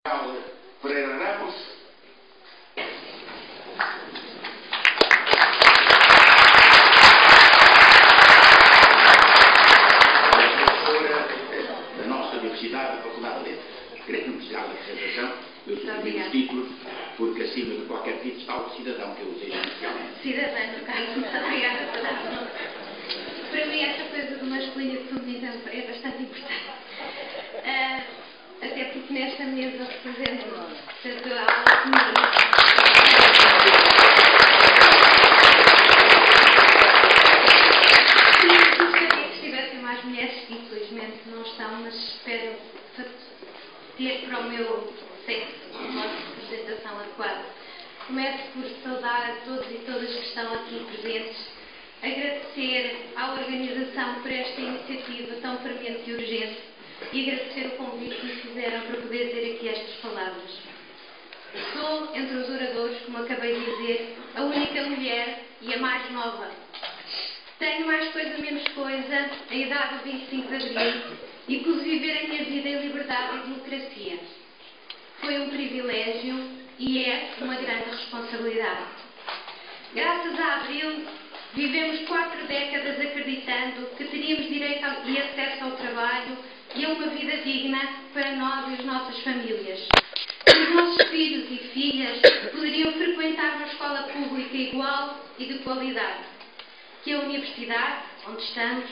Pereira Ramos. Professora da nossa Universidade, da Faculdade de Letras. Queremos dar a apresentação, eu subscrevi os títulos, porque acima de qualquer título está o cidadão, que eu desejo inicialmente. Cidadão, no caso, muito obrigada por dar. Para mim, esta coisa do masculino e do feminino é bastante importante. Até porque nesta mesa represento tanto a aula feminina. Gostaria que estivessem mais mulheres, infelizmente não estão, mas espero ter para o meu sexo uma representação adequada. Começo por saudar a todos e todas que estão aqui presentes, agradecer à organização por esta iniciativa tão premente e urgente e agradecer o convite que me fizeram para poder dizer aqui estas palavras. Sou, entre os oradores, como acabei de dizer, a única mulher e a mais nova. Tenho mais coisa menos coisa, a idade do 25 de Abril, e pude viver a minha vida em liberdade e democracia. Foi um privilégio e é uma grande responsabilidade. Graças a Abril, vivemos 4 décadas acreditando que teríamos direito e acesso ao trabalho e a uma vida digna para nós e as nossas famílias. Que os nossos filhos e filhas poderiam frequentar uma escola pública igual e de qualidade. Que a universidade, onde estamos,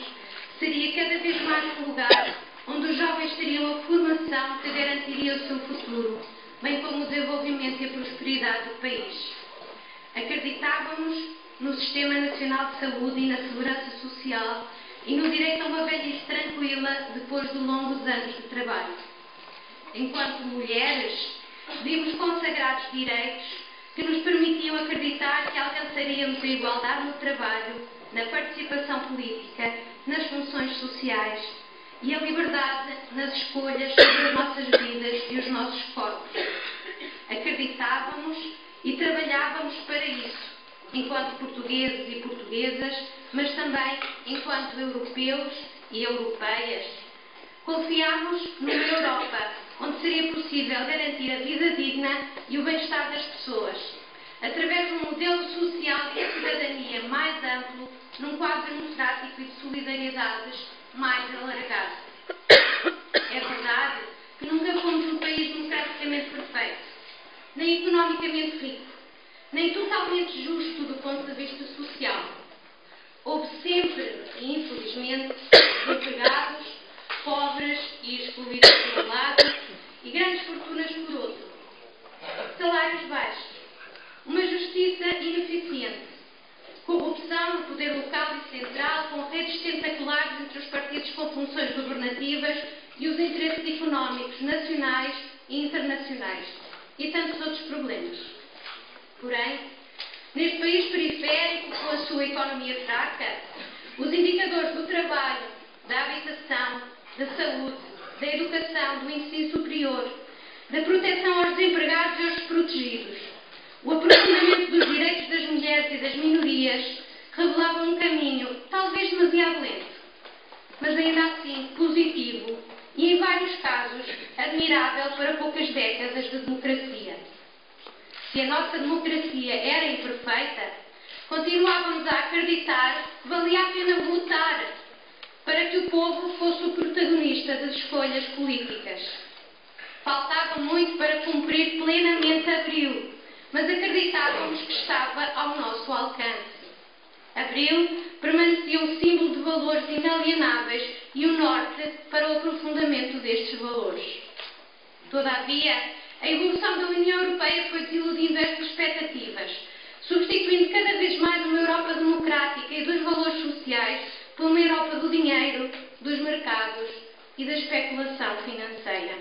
seria cada vez mais um lugar onde os jovens teriam a formação que garantiria o seu futuro, bem como o desenvolvimento e a prosperidade do país. Acreditávamos no Sistema Nacional de Saúde e na Segurança Social e no direito a uma velhice tranquila depois de longos anos de trabalho. Enquanto mulheres, vimos consagrados direitos que nos permitiam acreditar que alcançaríamos a igualdade no trabalho, na participação política, nas funções sociais e a liberdade nas escolhas sobre as nossas vidas e os nossos corpos. Acreditávamos e trabalhávamos para isso, enquanto portugueses e portuguesas, mas também enquanto europeus e europeias. Confiámos numa Europa onde seria possível garantir a vida digna e o bem-estar das pessoas, através de um modelo social e de cidadania mais amplo, num quadro democrático e de solidariedades mais alargado. É verdade que nunca fomos um país democraticamente perfeito, nem economicamente rico, nem totalmente justo do ponto de vista social. Houve sempre, e infelizmente, desempregados, pobres e excluídos por um lado e grandes fortunas por outro. Salários baixos, uma justiça ineficiente, corrupção no poder local e central, com redes tentaculares entre os partidos com funções governativas e os interesses económicos nacionais e internacionais, e tantos outros problemas. Porém, neste país periférico, com a sua economia fraca, os indicadores do trabalho, da habitação, da saúde, da educação, do ensino superior, da proteção aos desempregados e aos desprotegidos, o aprofundamento dos direitos das mulheres e das minorias revelavam um caminho talvez demasiado lento, mas ainda assim positivo e, em vários casos, admirável para poucas décadas de democracia. Se a nossa democracia era imperfeita, continuávamos a acreditar que valia a pena votar para que o povo fosse o protagonista das escolhas políticas. Faltava muito para cumprir plenamente Abril, mas acreditávamos que estava ao nosso alcance. Abril permanecia um símbolo de valores inalienáveis e o norte para o aprofundamento destes valores. Todavia, a evolução da União Europeia foi desiludindo estas expectativas, substituindo cada vez mais uma Europa democrática e dos valores sociais por uma Europa do dinheiro, dos mercados e da especulação financeira.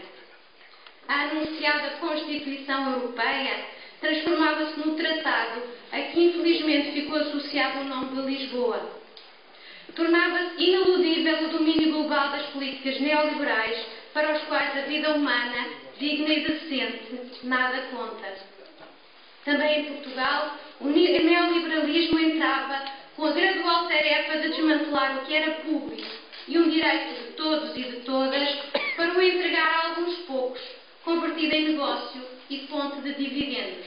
A anunciada Constituição Europeia transformava-se no tratado a que infelizmente ficou associado o nome de Lisboa. Tornava-se ineludível o domínio global das políticas neoliberais para os quais a vida humana, digna e decente, nada conta. Também em Portugal, o neoliberalismo entrava com a gradual tarefa de desmantelar o que era público e um direito de todos e de todas para o entregar a alguns poucos, convertido convertida em negócio e fonte de dividendos.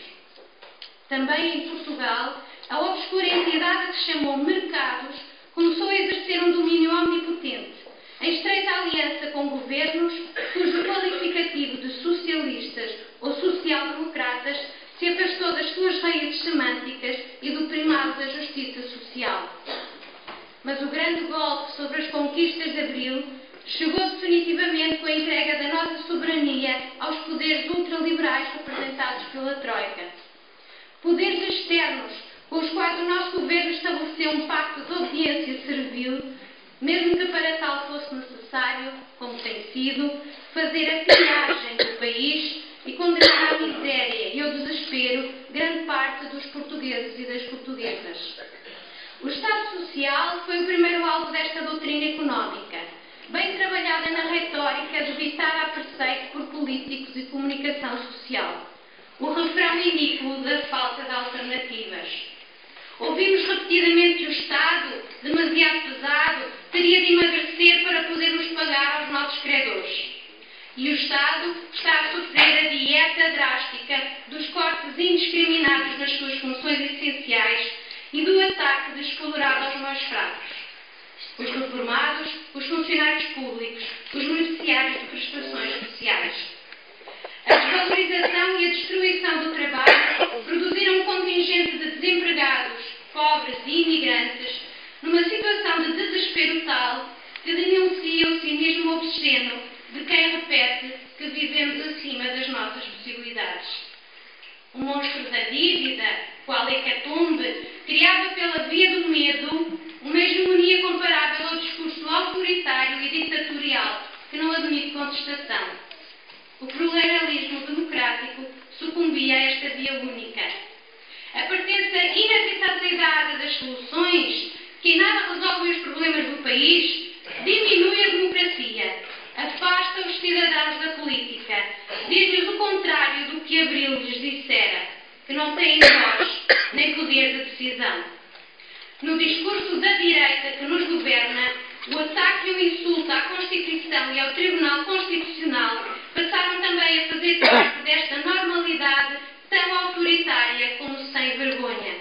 Também em Portugal, a obscura entidade que se chamou mercados começou a exercer um domínio omnipotente, em estreita aliança com governos cujo qualificativo de socialistas ou social-democratas se afastou das suas raízes semânticas e do primado da justiça social. Mas o grande golpe sobre as conquistas de Abril chegou definitivamente com a entrega da nossa soberania aos poderes ultraliberais representados pela Troika. Poderes externos, com os quais o nosso governo estabeleceu um pacto de obediência servil, mesmo que para tal fosse necessário, como tem sido, fazer a pilhagem do país e condenar à miséria e ao desespero grande parte dos portugueses e das portuguesas. O Estado Social foi o primeiro alvo desta doutrina económica, bem trabalhada na retórica debitada a preceito por políticos e comunicação social. O refrão ridículo da falta de alternativas. Ouvimos repetidamente que o Estado, demasiado pesado, teria de emagrecer para podermos pagar aos nossos credores. E o Estado está a sofrer a dieta drástica dos cortes indiscriminados nas suas funções essenciais e do ataque descolorado aos mais fracos. Os reformados, os funcionários públicos, os beneficiários de prestações sociais. A desvalorização e a destruição do trabalho produziram um contingente de desempregados, pobres e imigrantes numa situação de desespero tal que denuncia o cinismo obsceno de quem repete que vivemos acima das nossas possibilidades. O monstro da dívida, qual hecatombe, criava pela via do medo uma hegemonia comparável ao discurso autoritário e ditatorial que não admite contestação. O pluralismo democrático sucumbia a esta via única. A pertença inacessibilidade das soluções, que em nada resolvem os problemas do país, diminui a democracia, afasta os cidadãos da política, diz-lhes o contrário do que Abril lhes dissera, que não têm voz nem poder de decisão. No discurso da direita que nos governa, o ataque e o insulto à Constituição e ao Tribunal Constitucional passaram também a fazer parte desta normalidade tão autoritária como sem vergonha.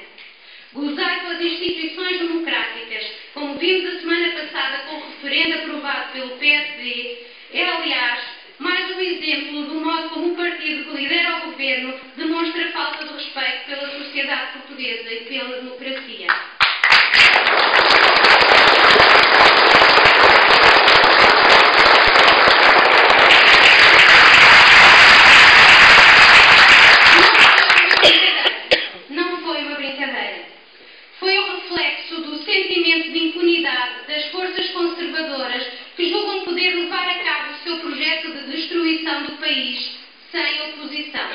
Gozar pelas instituições democráticas, como vimos a semana passada com o referendo aprovado pelo PSD, é, aliás, mais um exemplo do modo como o partido que lidera o governo demonstra falta de respeito pela sociedade portuguesa e pela democracia. Não foi uma brincadeira. Foi o reflexo do sentimento de impunidade das forças conservadoras que julgam poder levar a cabo o seu projeto de destruição do país sem oposição.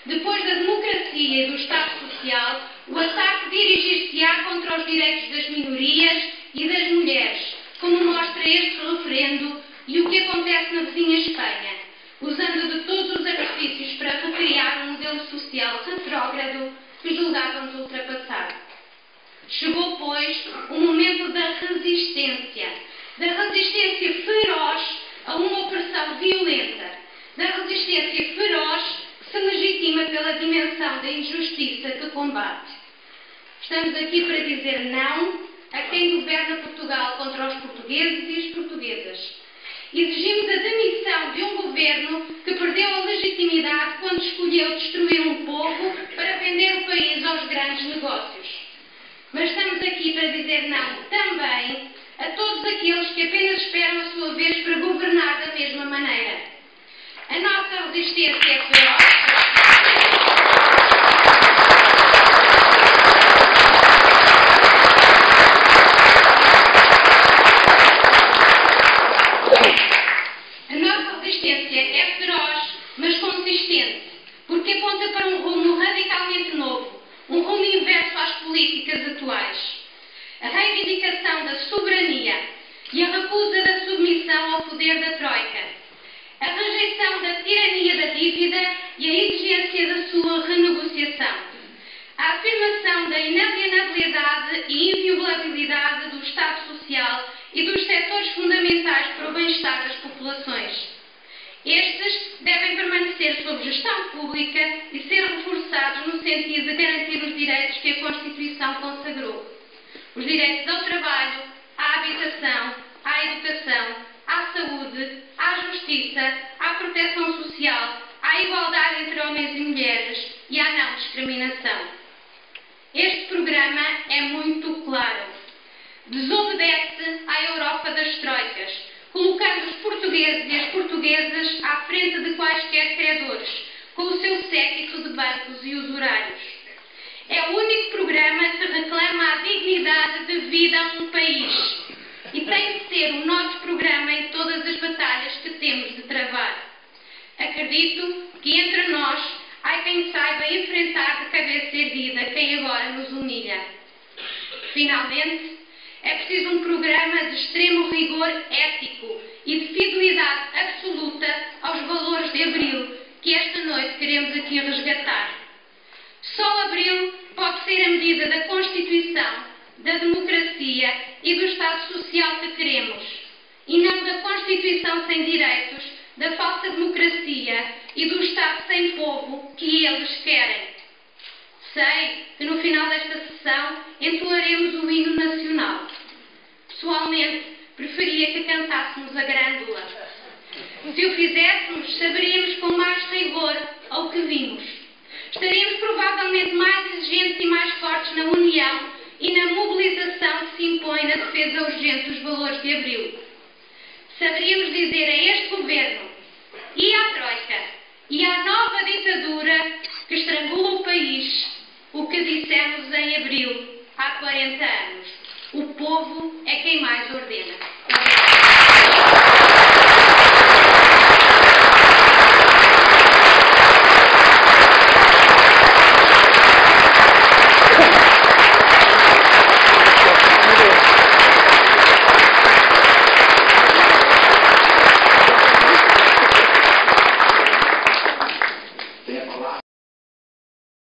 Depois da democracia e do Estado Social, o ataque dirigir-se-á contra os direitos das minorias e das mulheres, como mostra este referendo e o que acontece na vizinha Espanha, usando de todos os artifícios para recriar um modelo social retrógrado que julgávamos ultrapassado. Chegou, pois, o momento da resistência feroz a uma opressão violenta, da resistência feroz que se legitima pela dimensão da injustiça que combate. Estamos aqui para dizer não a quem governa Portugal contra os portugueses e as portuguesas. Exigimos a demissão de um governo que perdeu a legitimidade quando escolheu destruir um povo para vender o país aos grandes negócios. Mas estamos aqui para dizer não também a todos aqueles que apenas esperam a sua vez para governar da mesma maneira. A nossa resistência é feroz. A nossa resistência é feroz, mas consistente, porque aponta para um rumo radicalmente novo, um rumo inverso às políticas atuais. A reivindicação da soberania e a recusa da submissão ao poder da Troika. A rejeição da tirania da dívida e a exigência da sua renegociação. A afirmação da inalienabilidade e inviolabilidade do Estado Social e dos setores fundamentais para o bem-estar das populações. Estes devem permanecer aprender sobre gestão pública e ser reforçados no sentido de garantir os direitos que a Constituição consagrou. Os direitos ao trabalho, à habitação, à educação, à saúde, à justiça, à proteção social, à igualdade entre homens e mulheres e à não discriminação. Este programa é muito claro. Desobedece à Europa das troicas, colocando os portugueses e as portuguesas à frente de quaisquer credores, com o seu séquito de bancos e usurários. É o único programa que reclama a dignidade de vida a um país e tem de ser o nosso programa em todas as batalhas que temos de travar. Acredito que entre nós há quem saiba enfrentar de cabeça erguida quem agora nos humilha. Finalmente, é preciso um programa de extremo rigor ético e de fidelidade absoluta aos valores de Abril que esta noite queremos aqui resgatar. Só Abril pode ser a medida da Constituição, da democracia e do Estado Social que queremos, e não da Constituição sem direitos, da falsa democracia e do Estado sem povo que eles querem. Sei que no final desta sessão entoaremos o hino nacional. Pessoalmente, preferia que cantássemos a grândula. Se o fizéssemos, saberíamos com mais rigor ao que vimos. Estaríamos provavelmente mais exigentes e mais fortes na união e na mobilização que se impõe na defesa urgente dos valores de Abril. Saberíamos dizer a este governo e à Troika e à nova ditadura que estrangula o país o que dissemos em Abril há 40 anos. O povo é quem mais ordena.